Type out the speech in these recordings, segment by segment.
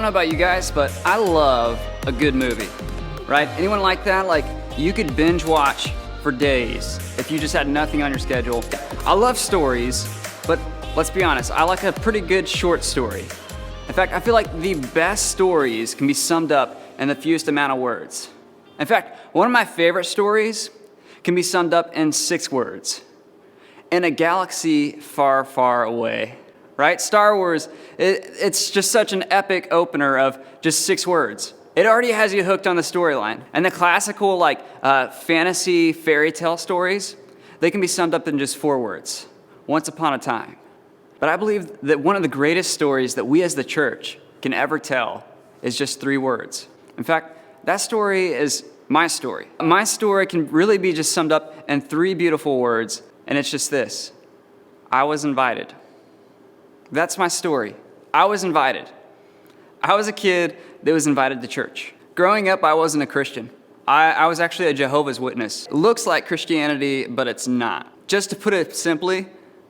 know about you guys, but I love a good movie, right? Anyone like that? Like, you could binge watch for days if you just had nothing on your schedule. I love stories, but let's be honest, I like a pretty good short story. In fact, I feel like the best stories can be summed up in the fewest amount of words. In fact, one of my favorite stories can be summed up in 6 words. In a galaxy far, far away. Right? Star Wars, it's just such an epic opener of just 6 words. It already has you hooked on the storyline. And the classical fantasy fairy tale stories, they can be summed up in just 4 words. Once upon a time. But I believe that one of the greatest stories that we as the church can ever tell is just 3 words. In fact, that story is my story. My story can really be just summed up in 3 beautiful words, and it's just this: I was invited. That's my story. I was invited. I was a kid that was invited to church. Growing up, I wasn't a Christian. I was actually a Jehovah's Witness. It looks like Christianity, but it's not. Just to put it simply,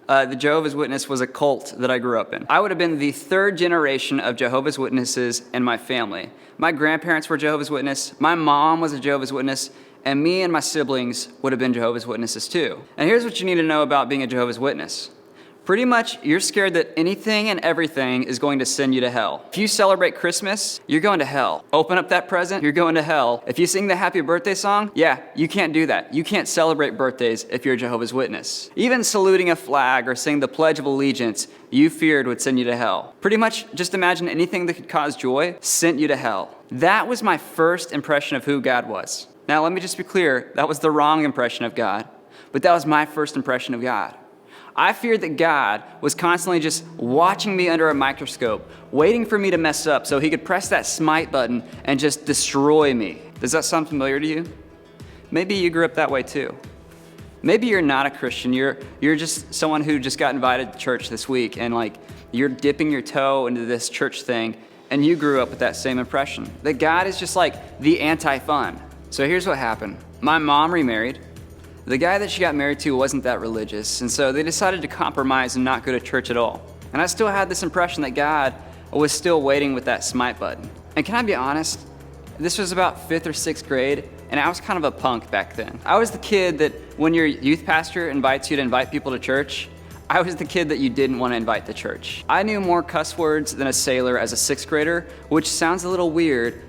the Jehovah's Witness was a cult that I grew up in. I would have been the 3rd generation of Jehovah's Witnesses in my family. My grandparents were Jehovah's Witness, my mom was a Jehovah's Witness, and me and my siblings would have been Jehovah's Witnesses too. And here's what you need to know about being a Jehovah's Witness. Pretty much, you're scared that anything and everything is going to send you to hell. If you celebrate Christmas, you're going to hell. Open up that present, you're going to hell. If you sing the happy birthday song, yeah, you can't do that. You can't celebrate birthdays if you're a Jehovah's Witness. Even saluting a flag or saying the Pledge of Allegiance, you feared would send you to hell. Pretty much, just imagine anything that could cause joy sent you to hell. That was my first impression of who God was. Now, let me just be clear, that was the wrong impression of God, but that was my first impression of God. I feared that God was constantly just watching me under a microscope, waiting for me to mess up so he could press that smite button and just destroy me. Does that sound familiar to you? Maybe you grew up that way too. Maybe you're not a Christian. You're just someone who just got invited to church this week and you're dipping your toe into this church thing and you grew up with that same impression. That God is just like the anti-fun. So here's what happened. My mom remarried. The guy that she got married to wasn't that religious, and so they decided to compromise and not go to church at all. And I still had this impression that God was still waiting with that smite button. And can I be honest? This was about 5th or 6th grade, and I was kind of a punk back then. I was the kid that when your youth pastor invites you to invite people to church, I was the kid that you didn't want to invite to church. I knew more cuss words than a sailor as a 6th grader, which sounds a little weird,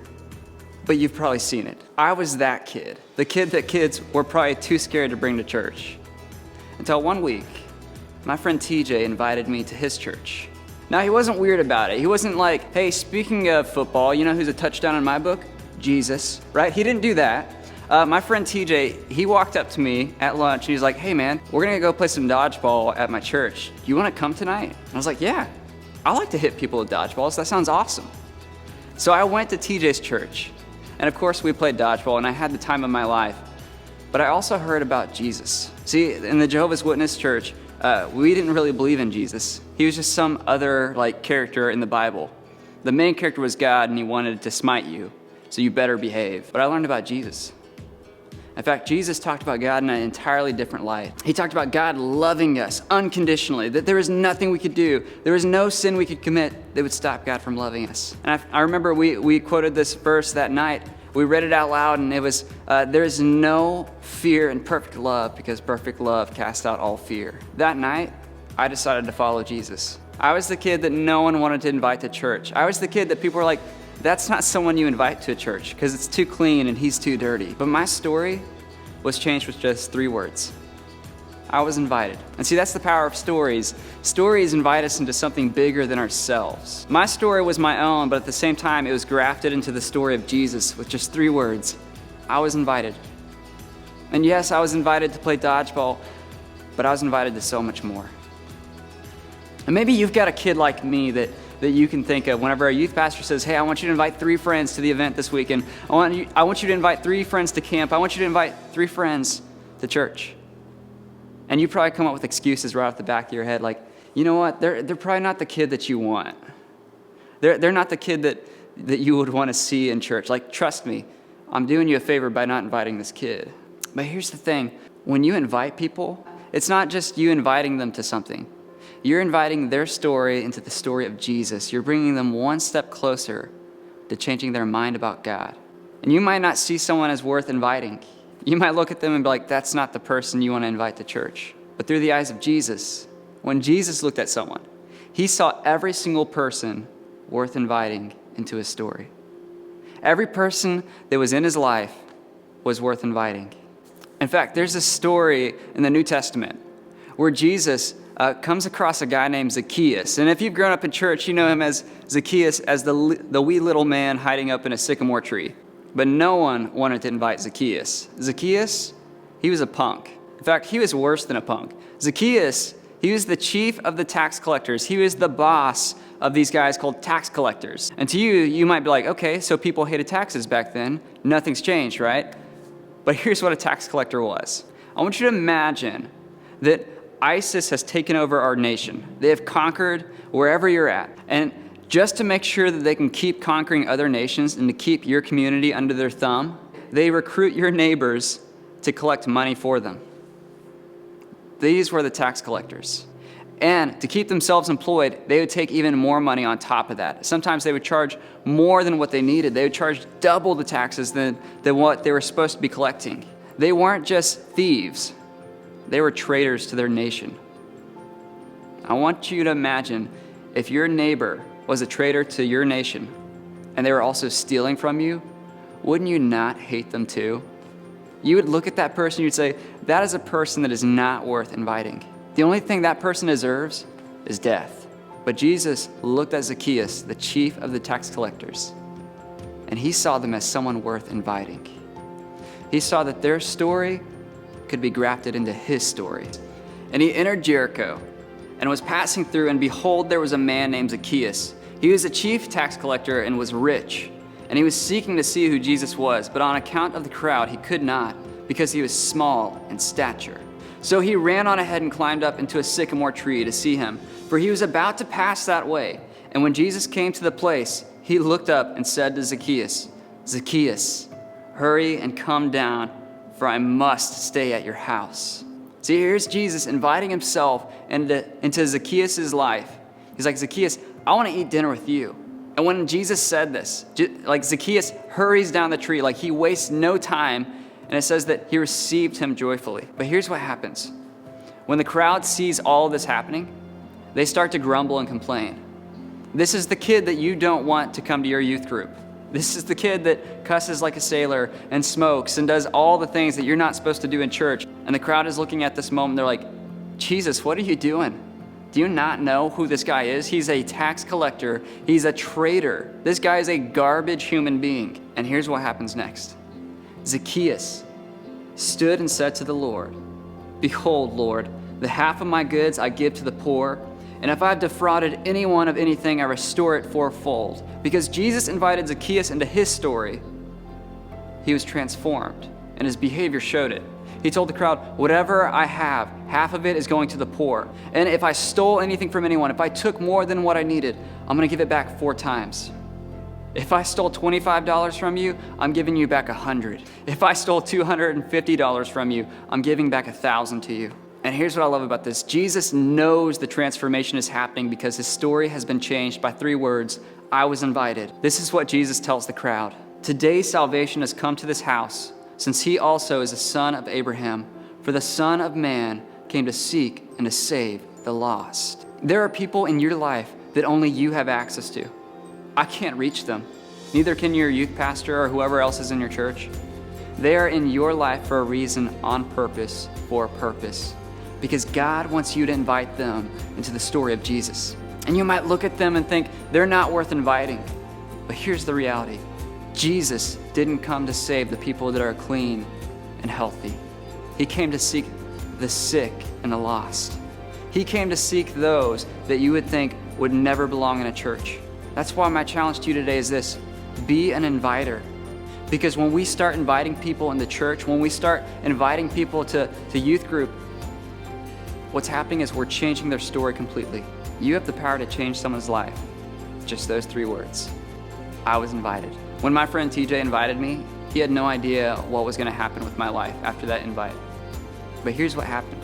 but you've probably seen it. I was that kid. The kid that kids were probably too scared to bring to church. Until one week, my friend TJ invited me to his church. Now, he wasn't weird about it. He wasn't like, hey, speaking of football, you know who's a touchdown in my book? Jesus, right? He didn't do that. My friend TJ, he walked up to me at lunch and he's like, hey man, we're gonna go play some dodgeball at my church. Do you wanna come tonight? And I was like, yeah, I like to hit people with dodgeballs. That sounds awesome. So I went to TJ's church. And of course, we played dodgeball, and I had the time of my life. But I also heard about Jesus. See, in the Jehovah's Witness church, we didn't really believe in Jesus. He was just some other character in the Bible. The main character was God, and he wanted to smite you, so you better behave. But I learned about Jesus. In fact, Jesus talked about God in an entirely different light. He talked about God loving us unconditionally, that there is nothing we could do, there is no sin we could commit that would stop God from loving us. And I remember we quoted this verse that night. We read it out loud, and it was, there is no fear in perfect love because perfect love casts out all fear. That night, I decided to follow Jesus. I was the kid that no one wanted to invite to church. I was the kid that people were like, that's not someone you invite to a church because it's too clean and he's too dirty. But my story was changed with just 3 words. I was invited. And see, that's the power of stories. Stories invite us into something bigger than ourselves. My story was my own, but at the same time, it was grafted into the story of Jesus with just 3 words. I was invited. And yes, I was invited to play dodgeball, but I was invited to so much more. And maybe you've got a kid like me that you can think of whenever a youth pastor says, hey, I want you to invite 3 friends to the event this weekend. I want you to invite 3 friends to camp. I want you to invite 3 friends to church. And you probably come up with excuses right off the back of your head like, you know what, they're probably not the kid that you want. They're not the kid that you would want to see in church. Like, trust me, I'm doing you a favor by not inviting this kid. But here's the thing, when you invite people, it's not just you inviting them to something. you're inviting their story into the story of Jesus. You're bringing them one step closer to changing their mind about God. And you might not see someone as worth inviting. You might look at them and be like, that's not the person you want to invite to church. But through the eyes of Jesus, when Jesus looked at someone, he saw every single person worth inviting into his story. Every person that was in his life was worth inviting. In fact, there's a story in the New Testament where Jesus comes across a guy named Zacchaeus. And if you've grown up in church, you know him as Zacchaeus, as the wee little man hiding up in a sycamore tree. But no one wanted to invite Zacchaeus. Zacchaeus, he was a punk. In fact, he was worse than a punk. Zacchaeus, he was the chief of the tax collectors. He was the boss of these guys called tax collectors. And to you, you might be like, okay, so people hated taxes back then. Nothing's changed, right? But here's what a tax collector was. I want you to imagine that ISIS has taken over our nation. They have conquered wherever you're at. And just to make sure that they can keep conquering other nations and to keep your community under their thumb, they recruit your neighbors to collect money for them. These were the tax collectors. And to keep themselves employed, they would take even more money on top of that. Sometimes they would charge more than what they needed. They would charge double the taxes than what they were supposed to be collecting. They weren't just thieves. They were traitors to their nation. I want you to imagine if your neighbor was a traitor to your nation and they were also stealing from you, wouldn't you not hate them too? You would look at that person, you'd say, that is a person that is not worth inviting. The only thing that person deserves is death. But Jesus looked at Zacchaeus, the chief of the tax collectors, and he saw them as someone worth inviting. He saw that their story could be grafted into his story. And he entered Jericho and was passing through, and behold, there was a man named Zacchaeus. He was a chief tax collector and was rich, and he was seeking to see who Jesus was, but on account of the crowd, he could not, because he was small in stature. So he ran on ahead and climbed up into a sycamore tree to see him, for he was about to pass that way. And when Jesus came to the place, he looked up and said to Zacchaeus, Zacchaeus, hurry and come down, for I must stay at your house. See, here's Jesus inviting himself into Zacchaeus' life. He's like, Zacchaeus, I want to eat dinner with you. And when Jesus said this, like Zacchaeus hurries down the tree, like he wastes no time, and it says that he received him joyfully. But here's what happens. When the crowd sees all of this happening, they start to grumble and complain. This is the kid that you don't want to come to your youth group. This is the kid that cusses like a sailor and smokes and does all the things that you're not supposed to do in church. And the crowd is looking at this moment, they're like, Jesus, what are you doing? Do you not know who this guy is? He's a tax collector. He's a traitor. This guy is a garbage human being. And here's what happens next. Zacchaeus stood and said to the Lord, Behold, Lord, the half of my goods I give to the poor, and if I've defrauded anyone of anything, I restore it fourfold. Because Jesus invited Zacchaeus into his story, he was transformed, and his behavior showed it. He told the crowd, whatever I have, half of it is going to the poor. And if I stole anything from anyone, if I took more than what I needed, I'm going to give it back 4 times. If I stole $25 from you, I'm giving you back 100. If I stole $250 from you, I'm giving back 1,000 to you. And here's what I love about this. Jesus knows the transformation is happening because his story has been changed by 3 words, I was invited. This is what Jesus tells the crowd. Today salvation has come to this house, since he also is a son of Abraham. For the Son of Man came to seek and to save the lost. There are people in your life that only you have access to. I can't reach them. Neither can your youth pastor or whoever else is in your church. They are in your life for a reason, on purpose, for a purpose. Because God wants you to invite them into the story of Jesus. And you might look at them and think, they're not worth inviting. But here's the reality. Jesus didn't come to save the people that are clean and healthy. He came to seek the sick and the lost. He came to seek those that you would think would never belong in a church. That's why my challenge to you today is this: be an inviter. Because when we start inviting people in the church, when we start inviting people to youth group, what's happening is we're changing their story completely. You have the power to change someone's life. Just those 3 words. I was invited. When my friend TJ invited me, he had no idea what was going to happen with my life after that invite. But here's what happened.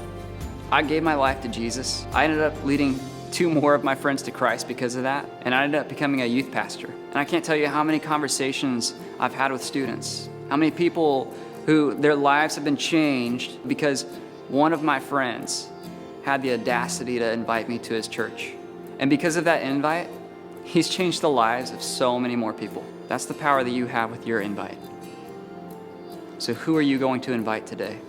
I gave my life to Jesus. I ended up leading 2 more of my friends to Christ because of that, and I ended up becoming a youth pastor. And I can't tell you how many conversations I've had with students, how many people who their lives have been changed because one of my friends had the audacity to invite me to his church. And because of that invite, he's changed the lives of so many more people. That's the power that you have with your invite. So who are you going to invite today?